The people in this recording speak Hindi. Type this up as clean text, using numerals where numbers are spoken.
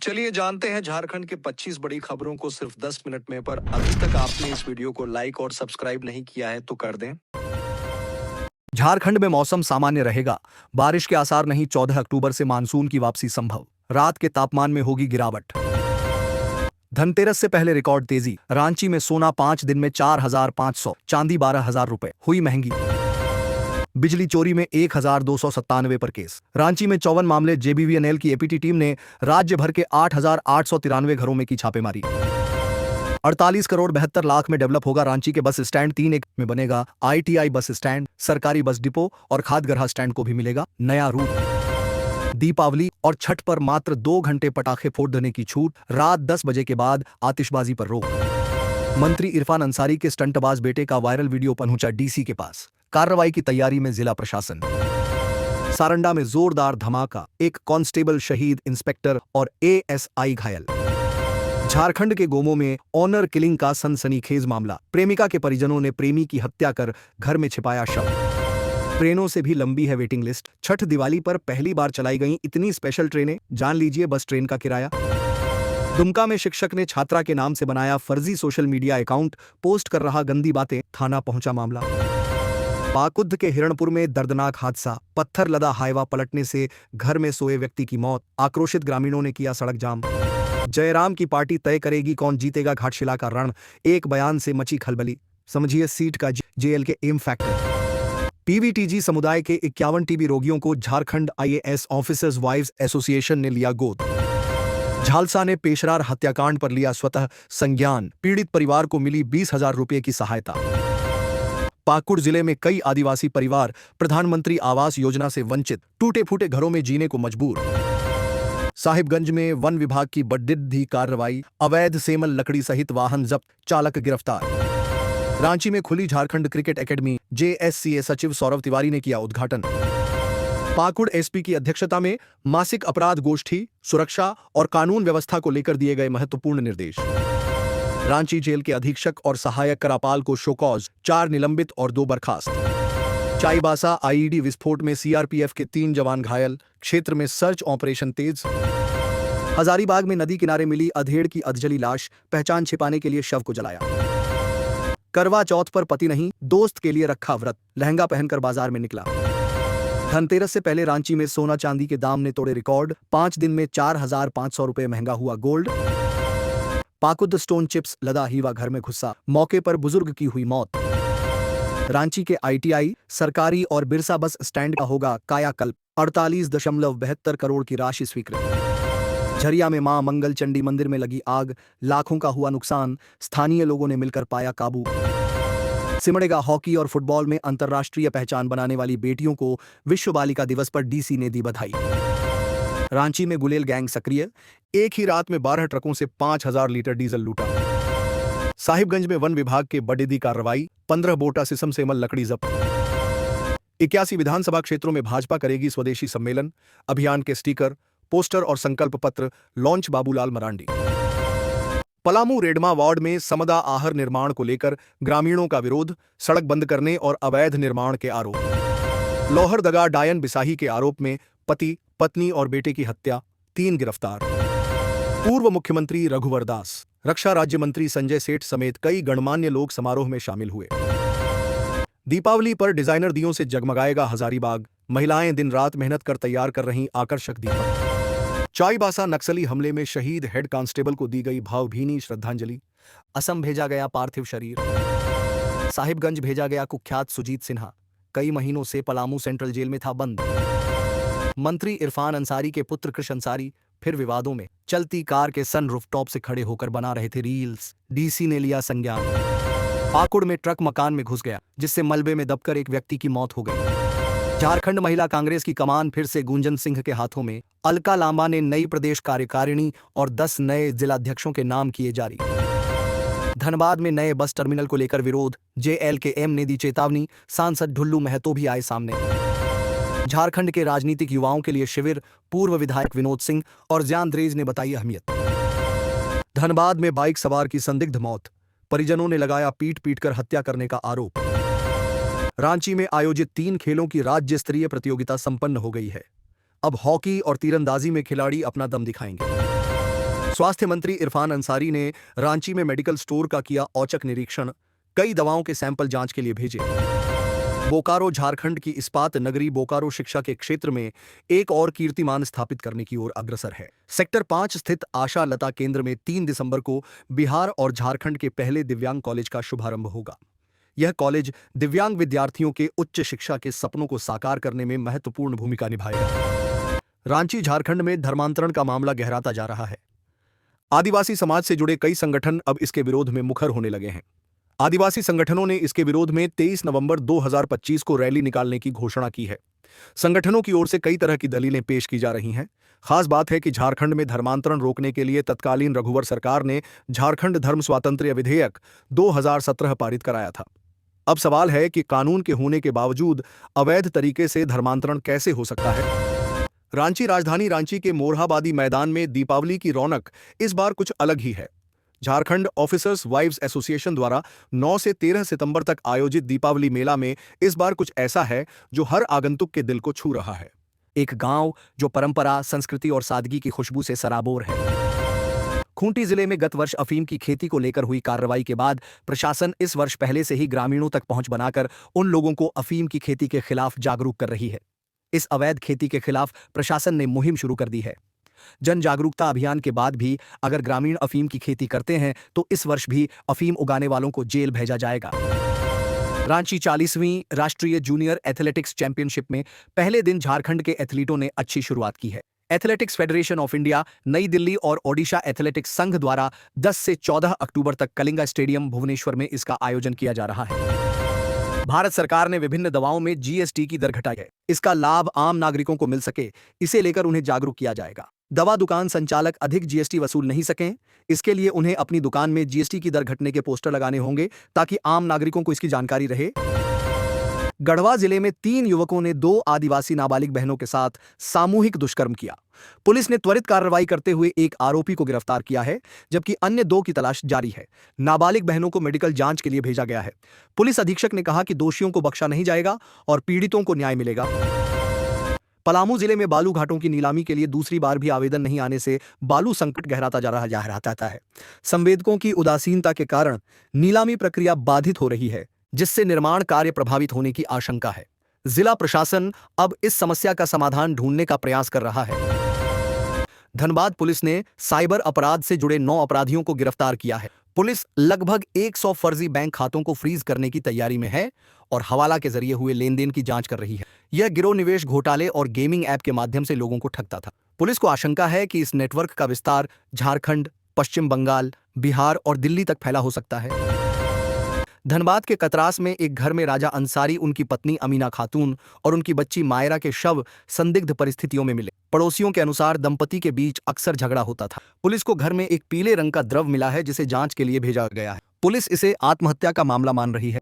चलिए जानते हैं झारखंड के 25 बड़ी खबरों को सिर्फ 10 मिनट में। पर अभी तक आपने इस वीडियो को लाइक और सब्सक्राइब नहीं किया है तो कर दें। झारखंड में मौसम सामान्य रहेगा। बारिश के आसार नहीं। 14 अक्टूबर से मानसून की वापसी संभव। रात के तापमान में होगी गिरावट। धनतेरस से पहले रिकॉर्ड तेजी। रांची में सोना 5 दिन में 4,500, चांदी 12,000 रुपए हुई महंगी। बिजली चोरी में 1,297 पर केस। रांची में 54 मामले। जेबीवीएनएल की एपीटी टीम ने राज्य भर के 8,893 घरों में की छापेमारी। 48 करोड़ 72 लाख में डेवलप होगा रांची के बस स्टैंड। 3 एकड़ में बनेगा आईटीआई बस स्टैंड। सरकारी बस डिपो और खादगरहा स्टैंड को भी मिलेगा नया रूप। दीपावली और छठ पर मात्र 2 घंटे पटाखे फोड़ने की छूट। रात 10 बजे के बाद आतिशबाजी पर रोक। मंत्री इरफान अंसारी के स्टंटबाज बेटे का वायरल वीडियो पहुंचा डीसी के पास। कार्रवाई की तैयारी में जिला प्रशासन। सारंडा में जोरदार धमाका। एक कांस्टेबल शहीद, इंस्पेक्टर और एएसआई घायल। झारखंड के गोमो में ऑनर किलिंग का सनसनीखेज मामला। प्रेमिका के परिजनों ने प्रेमी की हत्या कर घर में छिपाया शव। ट्रेनों से भी लंबी है वेटिंग लिस्ट। छठ दिवाली पर पहली बार चलाई गई इतनी स्पेशल ट्रेनें। जान लीजिए बस ट्रेन का किराया। दुमका में शिक्षक ने छात्रा के नाम से बनाया फर्जी सोशल मीडिया अकाउंट। पोस्ट कर रहा गंदी बातें। थाना पहुंचा मामला। पाकुद के हिरणपुर में दर्दनाक हादसा। पत्थर लदा हाईवा पलटने से घर में सोए व्यक्ति की मौत। आक्रोशित ग्रामीणों ने किया सड़क जाम। जयराम की पार्टी तय करेगी कौन जीतेगा घाटशिला का रण। एक बयान से मची खलबली। समझिए सीट का जेएल के एम फैक्टर। पीवीटीजी समुदाय के 51 टीबी रोगियों को Jharkhand IAS officers wives association ने लिया गोद। झालसा ने पेशरार हत्याकांड पर लिया स्वतः संज्ञान। पीड़ित परिवार को मिली 20,000 रुपये की सहायता। पाकुड़ जिले में कई आदिवासी परिवार प्रधानमंत्री आवास योजना से वंचित। टूटे फूटे घरों में जीने को मजबूर। साहिबगंज में वन विभाग की बड़ी कार्रवाई। अवैध सेमल लकड़ी सहित वाहन जब्त। चालक गिरफ्तार। रांची में खुली झारखंड क्रिकेट एकेडमी। जेएससीए सचिव सौरव तिवारी ने किया उद्घाटन। पाकुड़ एसपी की अध्यक्षता में मासिक अपराध गोष्ठी। सुरक्षा और कानून व्यवस्था को लेकर दिए गए महत्वपूर्ण निर्देश। रांची जेल के अधीक्षक और सहायक करापाल को शोकॉज। 4 निलंबित और 2 बर्खास्त। चाईबासा आईईडी विस्फोट में सीआरपीएफ के 3 जवान घायल। क्षेत्र में सर्च ऑपरेशन तेज। हजारीबाग में नदी किनारे मिली अधेड़ की अधजली लाश। पहचान छिपाने के लिए शव को जलाया। करवा चौथ पर पति नहीं, दोस्त के लिए रखा व्रत। लहंगा पहनकर बाजार में निकला। धनतेरस से पहले रांची में सोना चांदी के दाम ने तोड़े रिकॉर्ड। 5 दिन में 4,500 रुपये महंगा हुआ गोल्ड। पाकुद स्टोन चिप्स लदा हीवा घर में घुसा। मौके पर बुजुर्ग की हुई मौत। रांची के आईटीआई, सरकारी और बिरसा बस स्टैंड का होगा कायाकल्प। 48.72 करोड़ की राशि स्वीकृत। झरिया में मां मंगल चंडी मंदिर में लगी आग। लाखों का हुआ नुकसान। स्थानीय लोगों ने मिलकर पाया काबू। सिमड़ेगा हॉकी और फुटबॉल में अंतर्राष्ट्रीय पहचान बनाने वाली बेटियों को विश्व बालिका दिवस पर डीसी ने दी बधाई। रांची में गुलेल गैंग सक्रिय। एक ही रात में 12 ट्रकों से 5,000 लीटर डीजल लूटा। साहिबगंज में वन विभाग के बड़ी कार्रवाई। 15 बोटा सिसम सेमल लकड़ी जब्त। 81 विधानसभा क्षेत्रों में भाजपा करेगी स्वदेशी सम्मेलन। अभियान के स्टिकर, पोस्टर और संकल्प पत्र लॉन्च। बाबूलाल मरांडी। पलामू रेडमा वार्ड में समदा आहर निर्माण को लेकर ग्रामीणों का विरोध। सड़क बंद करने और अवैध निर्माण के आरोप। लोहरदगा डायन बिसाही के आरोप में पति, पत्नी और बेटे की हत्या। 3 गिरफ्तार। पूर्व मुख्यमंत्री रघुवर दास, रक्षा राज्य मंत्री संजय सेठ समेत कई गणमान्य लोग समारोह में शामिल हुए। दीपावली पर डिजाइनर दियों से जगमगाएगा हजारीबाग। महिलाएं दिन रात मेहनत कर तैयार कर रही आकर्षक दीपक। चाईबासा नक्सली हमले में शहीद हेड कांस्टेबल को दी गई भावभीनी श्रद्धांजलि। असम भेजा गया पार्थिव शरीर। साहिबगंज भेजा गया कुख्यात सुजीत सिन्हा। कई महीनों से पलामू सेंट्रल जेल में था बंद। मंत्री इरफान अंसारी के पुत्र कृष अंसारी फिर विवादों में। चलती कार के सन रूफटॉप से खड़े होकर बना रहे थे रील्स। डीसी ने लिया संज्ञान। पाकुड़ में ट्रक मकान में घुस गया, जिससे मलबे में दबकर एक व्यक्ति की मौत हो गई। झारखंड महिला कांग्रेस की कमान फिर से गुंजन सिंह के हाथों में। अलका लांबा ने नई प्रदेश कार्यकारिणी और 10 नए जिलाध्यक्षों के नाम किए जारी। धनबाद में नए बस टर्मिनल को लेकर विरोध। जेएलकेएम ने दी चेतावनी। सांसद ढुल्लू महतो भी आए सामने। झारखंड के राजनीतिक युवाओं के लिए शिविर। पूर्व विधायक विनोद सिंह और ज्ञान द्रेज ने बताई अहमियत। धनबाद में बाइक सवार की संदिग्ध मौत। परिजनों ने लगाया पीट पीट कर हत्या करने का आरोप। रांची में आयोजित 3 खेलों की राज्य स्तरीय प्रतियोगिता संपन्न हो गई है। अब हॉकी और तीरंदाजी में खिलाड़ी अपना दम दिखाएंगे। स्वास्थ्य मंत्री इरफान अंसारी ने रांची में मेडिकल स्टोर का किया औचक निरीक्षण, कई दवाओं के सैंपल जांच के लिए भेजे। बोकारो झारखंड की इस्पात नगरी बोकारो शिक्षा के क्षेत्र में एक और कीर्तिमान स्थापित करने की ओर अग्रसर है। सेक्टर 5 स्थित आशा लता केंद्र में 3 दिसंबर को बिहार और झारखंड के पहले दिव्यांग कॉलेज का शुभारंभ होगा। यह कॉलेज दिव्यांग विद्यार्थियों के उच्च शिक्षा के सपनों को साकार करने में महत्वपूर्ण भूमिका निभाएगा। रांची झारखंड में धर्मांतरण का मामला गहराता जा रहा है। आदिवासी समाज से जुड़े कई संगठन अब इसके विरोध में मुखर होने लगे हैं। आदिवासी संगठनों ने इसके विरोध में 23 नवंबर 2025 को रैली निकालने की घोषणा की है। संगठनों की ओर से कई तरह की दलीलें पेश की जा रही हैं। खास बात है कि झारखंड में धर्मांतरण रोकने के लिए तत्कालीन रघुवर सरकार ने झारखंड धर्म स्वातंत्र्य विधेयक 2017 पारित कराया था। अब सवाल है कि कानून के होने के बावजूद अवैध तरीके से धर्मांतरण कैसे हो सकता है। रांची राजधानी रांची के मोरहाबादी मैदान में दीपावली की रौनक इस बार कुछ अलग ही है। झारखंड ऑफिसर्स वाइव्स एसोसिएशन द्वारा 9 से 13 सितंबर तक आयोजित दीपावली मेला में इस बार कुछ ऐसा है जो हर आगंतुक के दिल को छू रहा है। एक गांव जो परंपरा, संस्कृति और सादगी की खुशबू से सराबोर है। खूंटी जिले में गत वर्ष अफीम की खेती को लेकर हुई कार्रवाई के बाद प्रशासन इस वर्ष पहले से ही ग्रामीणों तक पहुंच बनाकर उन लोगों को अफीम की खेती के खिलाफ जागरूक कर रही है। इस अवैध खेती के खिलाफ प्रशासन ने मुहिम शुरू कर दी है। जन जागरूकता अभियान के बाद भी अगर ग्रामीण अफीम की खेती करते हैं तो इस वर्ष भी अफीम उगाने वालों को जेल भेजा जाएगा। रांची 40वीं राष्ट्रीय जूनियर एथलेटिक्स चैंपियनशिप में पहले दिन झारखंड के एथलीटों ने अच्छी शुरुआत की है। एथलेटिक्स फेडरेशन ऑफ इंडिया, नई दिल्ली और ओडिशा एथलेटिक्स संघ द्वारा 10 से 14 अक्टूबर तक कलिंगा स्टेडियम भुवनेश्वर में इसका आयोजन किया जा रहा है। भारत सरकार ने विभिन्न दवाओं में जीएसटी की दर घटाई है। इसका लाभ आम नागरिकों को मिल सके, इसे लेकर उन्हें जागरूक किया जाएगा। दवा दुकान संचालक अधिक जीएसटी वसूल नहीं सकें, इसके लिए उन्हें अपनी दुकान में जीएसटी की दर घटने के पोस्टर लगाने होंगे ताकि आम नागरिकों को इसकी जानकारी रहे। गढ़वा जिले में 3 युवकों ने 2 आदिवासी नाबालिग बहनों के साथ सामूहिक दुष्कर्म किया। पुलिस ने त्वरित कार्रवाई करते हुए एक आरोपी को गिरफ्तार किया है, जबकि अन्य 2 की तलाश जारी है। नाबालिग बहनों को मेडिकल जांच के लिए भेजा गया है। पुलिस अधीक्षक ने कहा कि दोषियों को बख्शा नहीं जाएगा और पीड़ितों को न्याय मिलेगा। पलामू जिले में बालू घाटों की नीलामी के लिए दूसरी बार भी आवेदन नहीं आने से बालू संकट गहराता जा रहा है। संवेदकों की उदासीनता के कारण नीलामी प्रक्रिया बाधित हो रही है, जिससे निर्माण कार्य प्रभावित होने की आशंका है। जिला प्रशासन अब इस समस्या का समाधान ढूंढने का प्रयास कर रहा है। धनबाद पुलिस ने साइबर अपराध से जुड़े 9 अपराधियों को गिरफ्तार किया है। पुलिस लगभग 100 फर्जी बैंक खातों को फ्रीज करने की तैयारी में है और हवाला के जरिए हुए लेनदेन की जांच कर रही है। यह गिरोह निवेश घोटाले और गेमिंग ऐप के माध्यम से लोगों को ठगता था। पुलिस को आशंका है कि इस नेटवर्क का विस्तार झारखंड, पश्चिम बंगाल, बिहार और दिल्ली तक फैला हो सकता है। धनबाद के कतरास में एक घर में राजा अंसारी, उनकी पत्नी अमीना खातून और उनकी बच्ची मायरा के शव संदिग्ध परिस्थितियों में मिले। पड़ोसियों के अनुसार दंपति के बीच अक्सर झगड़ा होता था। पुलिस को घर में एक पीले रंग का द्रव मिला है, जिसे जांच के लिए भेजा गया है। पुलिस इसे आत्महत्या का मामला मान रही है।